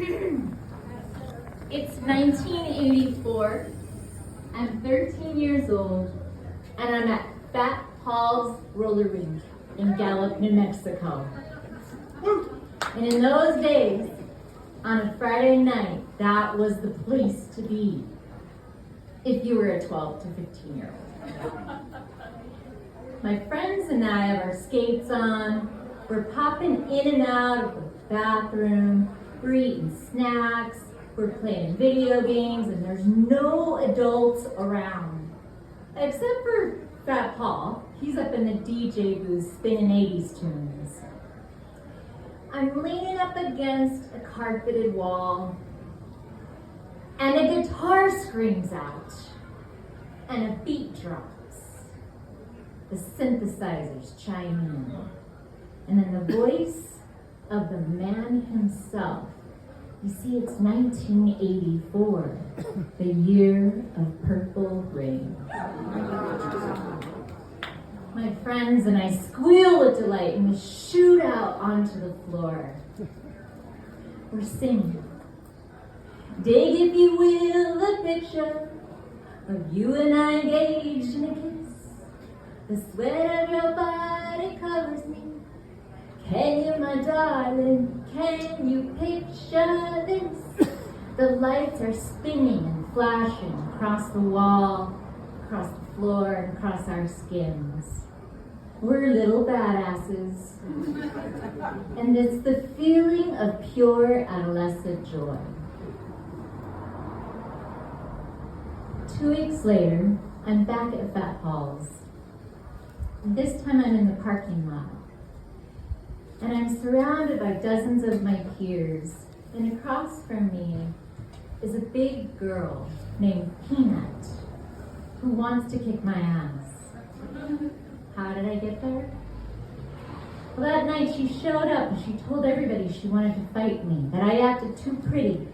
It's 1984. I'm 13 years old, and I'm at Fat Paul's roller rink in Gallup, New Mexico. And in those days, on a Friday night, that was the place to be if you were a 12 to 15-year-old. My friends and I have our skates on. We're popping in and out of the bathroom. We're eating snacks. We're playing video games, and there's no adults around. Except for Fat Paul. He's up in the DJ booth spinning 80s tunes. I'm leaning up against a carpeted wall, and a guitar screams out, and a beat drops. The synthesizers chime in, and then the voice of the man himself. You see, it's 1984, the year of purple rain. My friends and I squeal with delight, and we shoot out onto the floor. We're singing. Dig, if you will, the picture of you and I engaged in a kiss. The sweat of your body covers me. Can you, my darling, can you picture this? The lights are spinning and flashing across the wall, across the floor, and across our skins. We're little badasses. And it's the feeling of pure adolescent joy. 2 weeks later, I'm back at Fat Paul's. This time I'm in the parking lot. And I'm surrounded by dozens of my peers. And across from me is a big girl named Peanut who wants to kick my ass. How did I get there? Well, that night she showed up and she told everybody she wanted to fight me, that I acted too pretty,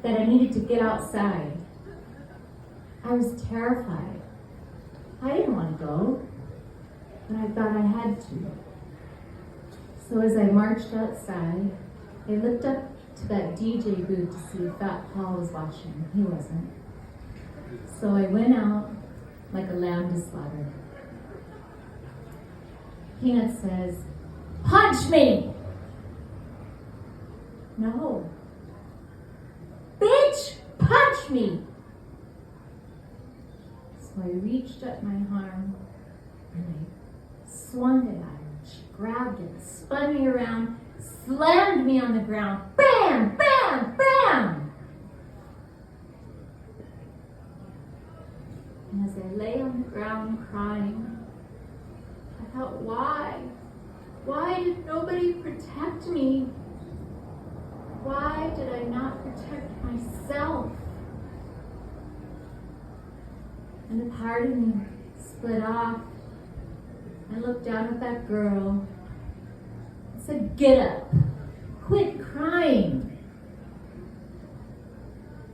that I needed to get outside. I was terrified. I didn't want to go, but I thought I had to. So as I marched outside, I looked up to that DJ booth to see if Fat Paul was watching. He wasn't. So I went out like a lamb to slaughter. Peanut says, "Punch me!" No. "Bitch, punch me!" So I reached up my arm and I swung it at her. She grabbed it, spun me around, slammed me on the ground. Bam! Bam! Bam! And as I lay on the ground crying, I thought, why? Why did nobody protect me? Why did I not protect myself? And a part of me split off. I looked down at that girl and said, "Get up. Quit crying.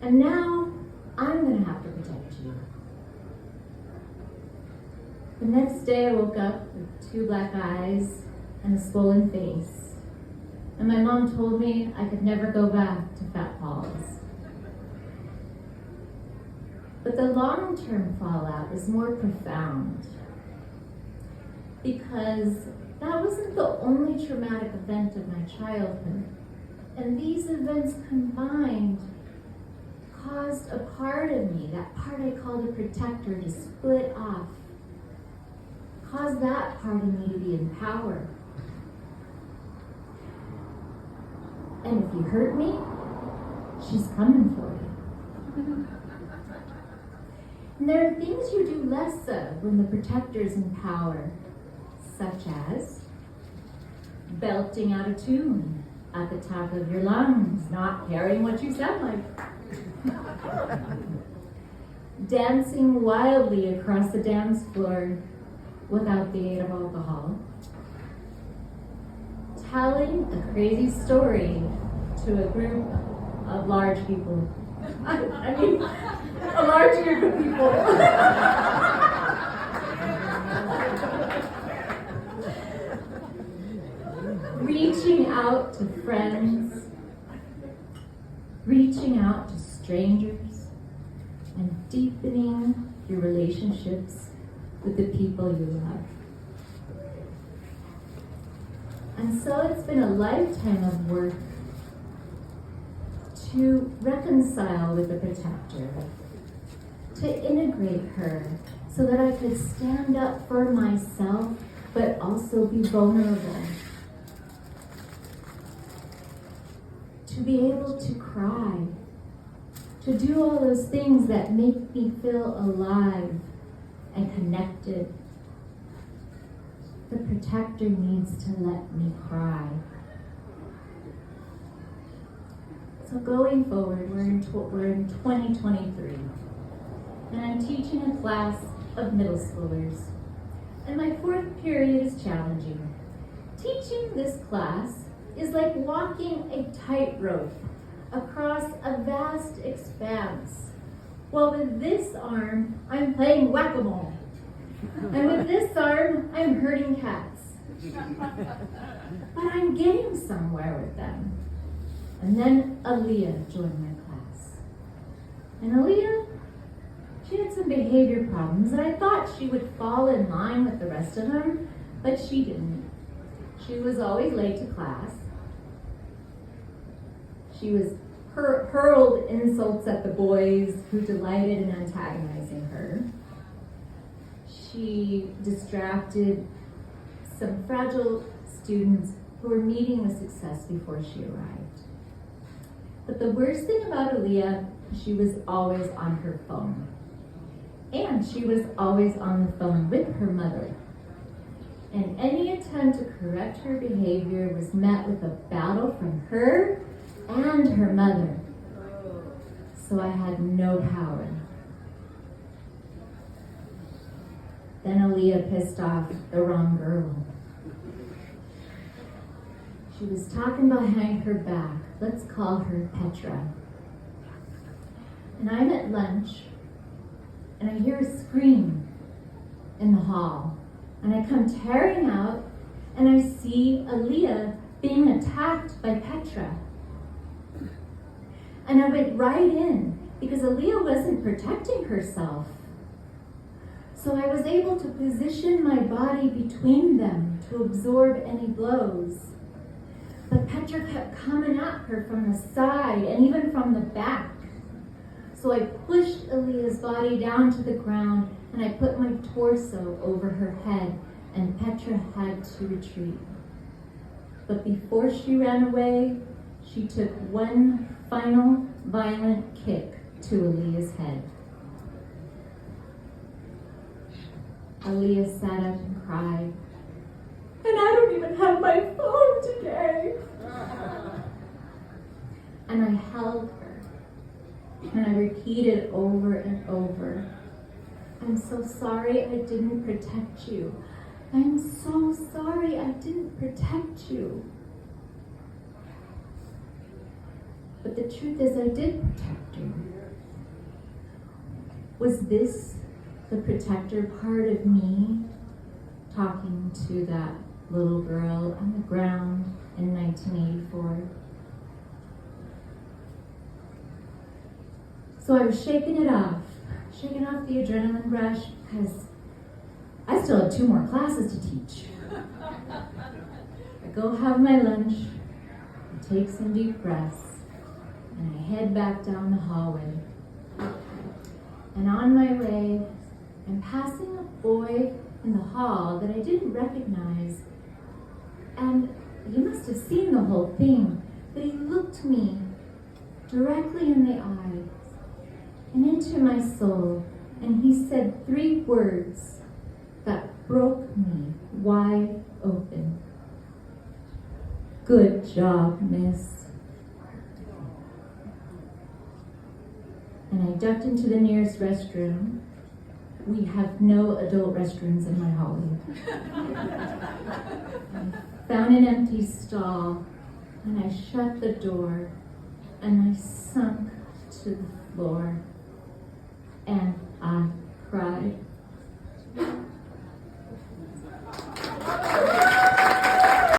And now I'm going to have to protect you." The next day I woke up with 2 black eyes and a swollen face. And my mom told me I could never go back to Fat Paul's. But the long-term fallout is more profound, because that wasn't the only traumatic event of my childhood. And these events combined caused a part of me, that part I called a protector, to split off. Caused that part of me to be in power. And if you hurt me, she's coming for you. And there are things you do less of when the protector's in power, such as belting out a tune at the top of your lungs, not caring what you sound like. Dancing wildly across the dance floor without the aid of alcohol. Telling a crazy story to a group of large people. I mean, a large group of people. Reaching out to friends reaching out to strangers and deepening your relationships with the people you love. And so it's been a lifetime of work to reconcile with the protector, to integrate her so that I could stand up for myself, but also be vulnerable. To be able to cry, to do all those things that make me feel alive and connected. The protector needs to let me cry. So going forward, we're in 2023, and I'm teaching a class of middle schoolers. And my fourth period is challenging. Teaching this class is like walking a tightrope across a vast expanse. Well, with this arm, I'm playing whack-a-mole. And with this arm, I'm herding cats. But I'm getting somewhere with them. And then Aaliyah joined my class. And Aaliyah, she had some behavior problems, and I thought she would fall in line with the rest of them, but she didn't. She was always late to class. She was hurled insults at the boys who delighted in antagonizing her. She distracted some fragile students who were meeting with success before she arrived. But the worst thing about Aaliyah, she was always on her phone. And she was always on the phone with her mother. And any attempt to correct her behavior was met with a battle from her and her mother. So I had no power. Then Aaliyah pissed off the wrong girl. She was talking behind her back. Let's call her Petra. And I'm at lunch, and I hear a scream in the hall. And I come tearing out, and I see Aaliyah being attacked by Petra. And I went right in, because Aaliyah wasn't protecting herself. So I was able to position my body between them to absorb any blows. But Petra kept coming at her from the side and even from the back. So I pushed Aaliyah's body down to the ground, and I put my torso over her head, and Petra had to retreat. But before she ran away, she took one final violent kick to Aaliyah's head. Aaliyah sat up and cried, "And I don't even have my phone today." And I held her, and I repeated over and over, "I'm so sorry I didn't protect you. I'm so sorry I didn't protect you." But the truth is, I did protect her. Was this the protector part of me talking to that little girl on the ground in 1984? So I was shaking off the adrenaline rush, because I still had 2 more classes to teach. I go have my lunch, I take some deep breaths, and I head back down the hallway. And on my way, I'm passing a boy in the hall that I didn't recognize. And you must have seen the whole thing, but he looked me directly in the eye and into my soul, and he said 3 words that broke me wide open. "Good job, miss." And I ducked into the nearest restroom. We have no adult restrooms in my hallway. I found an empty stall, and I shut the door, and I sunk to the floor, and I cried.